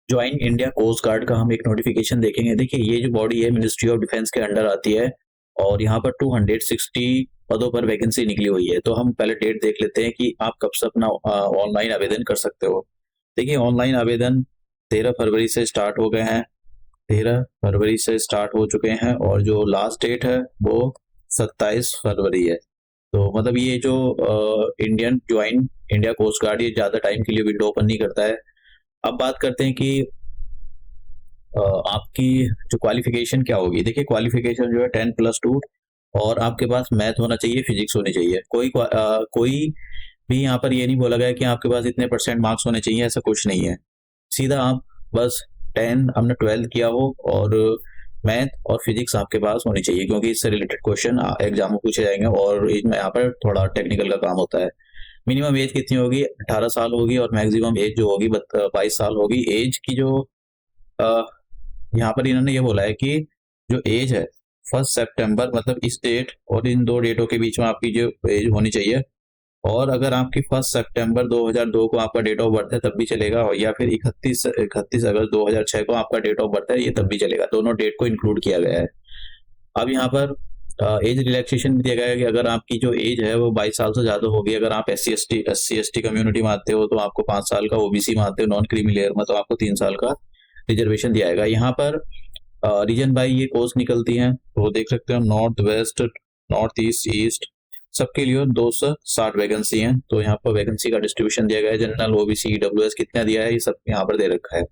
Join India coast guard का हम एक नोटिफिकेशन देखेंगे। देखिए ये जो बॉडी है मिनिस्ट्री ऑफ डिफेंस के अंडर आती है और यहाँ पर 260 पदों पर वैकेंसी निकली हुई है। तो हम पहले डेट देख लेते हैं कि आप कब से अपना ऑनलाइन आवेदन कर सकते हो। देखिए ऑनलाइन आवेदन 13 फरवरी से स्टार्ट हो गए हैं, 13 फरवरी से स्टार्ट हो चुके हैं और जो लास्ट डेट है वो 27 फरवरी है। तो मतलब ये जो Indian join India coast guard ये ज़्यादा टाइम के लिए विंडो ओपन नहीं करता है। अब बात करते हैं कि आपकी जो क्वालिफिकेशन क्या होगी। देखिए क्वालिफिकेशन जो है 10+2 और आपके पास मैथ होना चाहिए, फिजिक्स होनी चाहिए। कोई भी यहाँ पर ये नहीं बोला गया कि आपके पास इतने परसेंट मार्क्स होने चाहिए, ऐसा कुछ नहीं है। सीधा आप बस 10 हमने 12th किया हो और मैथ और फिजिक्स आपके पास होनी चाहिए, क्योंकि इससे रिलेटेड क्वेश्चन एग्जाम में पूछे जाएंगे और इसमें यहाँ पर थोड़ा टेक्निकल का काम होता है। मिनिमम एज कितनी होगी, 18 साल होगी और मैक्सिमम एज जो होगी 22 साल होगी। एज की जो यहाँ पर इन्होंने ये बोला है कि जो एज है 1 सितंबर मतलब इस डेट और इन दो डेटों के बीच में आपकी जो एज होनी चाहिए। और अगर आपकी 1 सितंबर 2002 को आपका डेट ऑफ बर्थ है तब भी चलेगा, और या फिर 31 अगस्त 2006 को आपका डेट ऑफ बर्थ है ये तब भी चलेगा। दोनों डेट को इंक्लूड किया गया है। अब यहाँ पर एज रिलैक्सेशन भी दिया गया है कि अगर आपकी जो एज है वो 22 साल से ज्यादा होगी, अगर आप SC ST कम्युनिटी में आते हो तो आपको 5 साल का, OBC में आते हो नॉन क्रीमी लेयर में तो आपको 3 साल का रिजर्वेशन दिया जाएगा। यहाँ पर रीजन बाई ये कोर्स निकलती हैं तो देख सकते हो north west, north east, east सबके लिए 260 वैकेंसी हैं। तो यहाँ पर वैकेंसी का डिस्ट्रीब्यूशन दिया गया है। जनरल, OBC, EWS कितना दिया है ये सब यहाँ पर दे रखा है।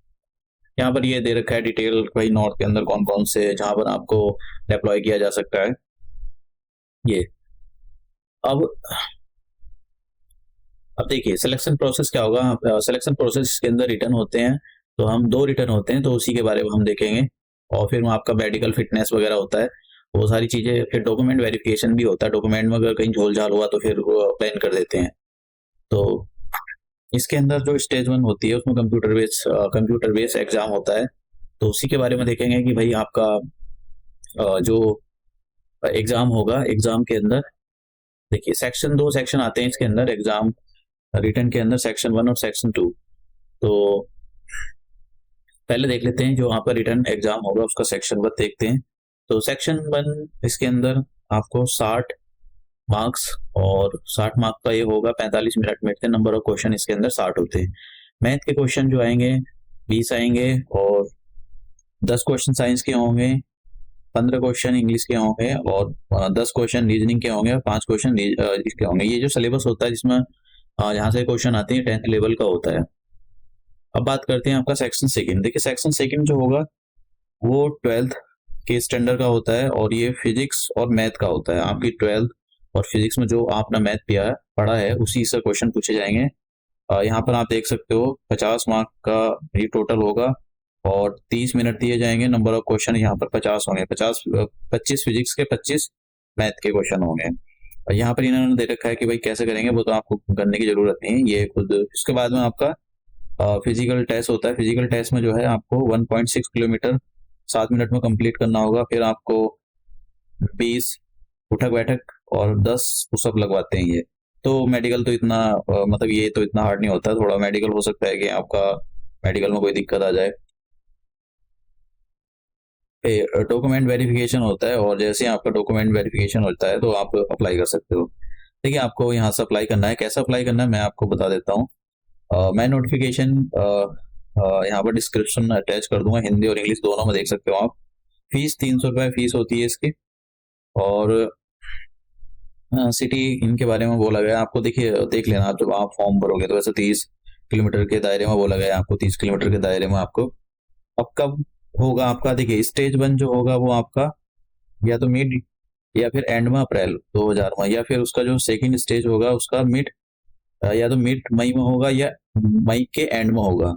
यहाँ पर ये दे रखा है डिटेल भाई नॉर्थ के अंदर कौन कौन से जहाँ पर आपको डिप्लॉय किया जा सकता है। ये अब देखिए सिलेक्शन प्रोसेस क्या होगा। सिलेक्शन प्रोसेस के अंदर रिटर्न होते हैं, तो हम 2 रिटर्न होते हैं तो उसी के बारे में हम देखेंगे। और फिर आपका मेडिकल फिटनेस वगैरह होता है, वो सारी चीजें। फिर डॉक्यूमेंट वेरिफिकेशन भी होता है, डॉक्यूमेंट में अगर कहीं झोल झाल हुआ तो फिर वो बैन कर देते हैं। तो इसके अंदर जो स्टेज 1 होती है उसमें कंप्यूटर बेस्ड एग्जाम होता है। तो उसी के बारे में देखेंगे कि भाई आपका जो एग्जाम होगा, एग्जाम के अंदर देखिए दो सेक्शन आते हैं इसके अंदर एग्जाम रिटर्न के अंदर, सेक्शन 1 और सेक्शन 2। तो पहले देख लेते हैं जो वहाँ पर रिटर्न एग्जाम होगा उसका सेक्शन 1 देखते हैं। तो सेक्शन 1 इसके अंदर आपको 60 मार्क्स और 60 मार्क्स का ये होगा, 45 मिनट मिलते हैं। नंबर ऑफ क्वेश्चन इसके अंदर 60 होते हैं। मैथ के क्वेश्चन जो आएंगे 20 आएंगे और 10 क्वेश्चन साइंस के होंगे, 15 क्वेश्चन इंग्लिश के होंगे और 10 क्वेश्चन रीजनिंग के होंगे और 5 क्वेश्चन इसके होंगे। ये जो सिलेबस होता है जिसमें यहाँ से क्वेश्चन आते हैं 10th लेवल का होता है। अब बात करते हैं आपका सेक्शन 2। देखिए सेक्शन 2 जो होगा वो 12th के स्टैंडर्ड का होता है और ये फिजिक्स और मैथ का होता है। आपकी 12th और फिजिक्स में जो आपने मैथ पढ़ा है उसी से क्वेश्चन पूछे जाएंगे। यहाँ पर आप देख सकते हो 50 मार्क का ये टोटल होगा और 30 मिनट दिए जाएंगे। नंबर ऑफ क्वेश्चन यहाँ पर 50 होंगे, 25 फिजिक्स के, 25 मैथ के क्वेश्चन होंगे। यहाँ पर इन्होंने दे रखा है कि भाई कैसे करेंगे वो तो आपको करने की जरूरत नहीं है, ये खुद। इसके बाद में आपका फिजिकल टेस्ट होता है। फिजिकल टेस्ट में जो है आपको 1.6 किलोमीटर 7 मिनट में कंप्लीट करना होगा। फिर आपको 20 उठक बैठक और 10 पुशअप लगवाते हैं ये। तो मेडिकल तो इतना मतलब ये तो इतना हार्ड नहीं होता, थोड़ा मेडिकल हो सकता है कि आपका मेडिकल में कोई दिक्कत आ जाए। डॉक्यूमेंट वेरिफिकेशन होता है और जैसे ही आपका डॉक्यूमेंट वेरिफिकेशन होता है तो आप अप्लाई कर सकते हो। देखिए आपको यहाँ से अप्लाई करना है, कैसे अप्लाई करना है मैं आपको बता देता हूँ। मैं नोटिफिकेशन यहाँ पर डिस्क्रिप्शन अटैच कर दूंगा, हिंदी और इंग्लिश दोनों में देख सकते हो आप। फीस 300 रुपये फीस होती है इसकी। और सिटी इनके बारे में बोला गया आपको, देखिए देख लेना आप जब आप फॉर्म भरोगे। तो वैसे 30 किलोमीटर के दायरे में बोला गया आपको, 30 किलोमीटर के दायरे में आपको। अब कब होगा आपका, देखिए स्टेज 1 जो होगा वो आपका या तो मिड या फिर एंड में अप्रैल 2000 में, या फिर उसका जो सेकंड स्टेज होगा उसका मिड या तो मिड मई में होगा या मई के एंड में होगा।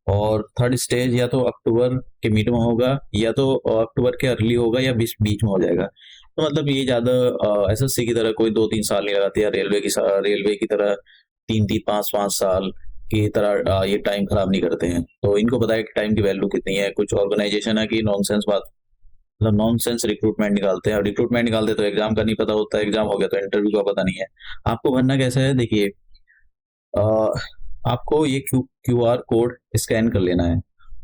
और थर्ड स्टेज या तो अक्टूबर के मिड में होगा या तो अक्टूबर के अर्ली होगा या बीच बीच में हो जाएगा। तो मतलब ये ज्यादा SSC की तरह कोई 2-3 साल नहीं लगाती है, रेलवे की तरह 3-3 5-5 साल की तरह ये टाइम खराब नहीं करते हैं। तो इनको पता है कि टाइम की वैल्यू कितनी है। कुछ ऑर्गेनाइजेशन है कि नॉनसेंस बात, मतलब नॉनसेंस रिक्रूटमेंट निकालते हैं, और रिक्रूटमेंट निकालते तो एग्जाम का नहीं पता होता, एग्जाम हो गया तो इंटरव्यू का पता नहीं है। आपको भरना कैसा है, देखिए आपको ये QR कोड स्कैन कर लेना है।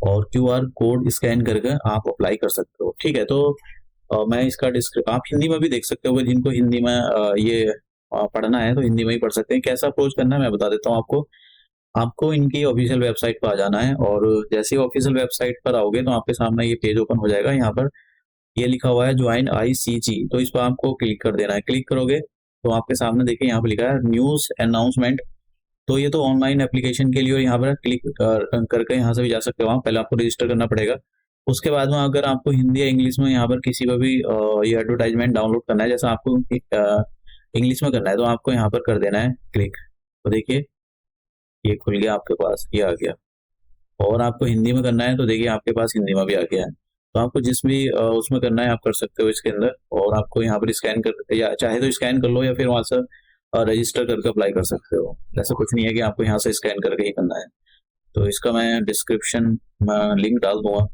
और क्यूआर कोड स्कैन करके आप अप्लाई कर सकते हो। ठीक है, तो मैं इसका आप हिंदी में भी देख सकते हो, जिनको हिंदी में ये पढ़ना है तो हिंदी में ही पढ़ सकते हैं। कैसा अप्रोच करना है मैं बता देता हूँ आपको। आपको इनकी ऑफिशियल वेबसाइट पर आ जाना है, और जैसे ही ऑफिशियल वेबसाइट पर आओगे तो आपके सामने ये पेज ओपन हो जाएगा। यहाँ पर ये लिखा हुआ है ज्वाइन आईसीजी, तो इस पर आपको क्लिक कर देना है। क्लिक करोगे तो आपके सामने देखिए यहाँ पर लिखा है न्यूज़ अनाउंसमेंट। तो ये तो ऑनलाइन एप्लीकेशन के लिए, और यहाँ पर क्लिक करके यहाँ से भी जा सकते हो आप। पहले आपको रजिस्टर करना पड़ेगा। उसके बाद में अगर आपको हिंदी या इंग्लिश में यहाँ पर किसी पर भी ये एडवर्टाइजमेंट डाउनलोड करना है, जैसा आपको इंग्लिश में करना है, तो आपको यहाँ पर कर देना है क्लिक। तो देखिए ये खुल गया आपके पास, ये आ गया। और आपको हिंदी में करना है तो देखिए आपके पास हिंदी में भी आ गया है। तो आपको जिस भी उसमें करना है आप कर सकते हो इसके अंदर। और आपको यहाँ पर स्कैन कर, या चाहे तो स्कैन कर लो या फिर वहाँ से रजिस्टर करके अप्लाई कर सकते हो। ऐसा कुछ नहीं है कि आपको यहाँ से स्कैन करके ही करना है। तो इसका मैं डिस्क्रिप्शन में लिंक डाल दूंगा,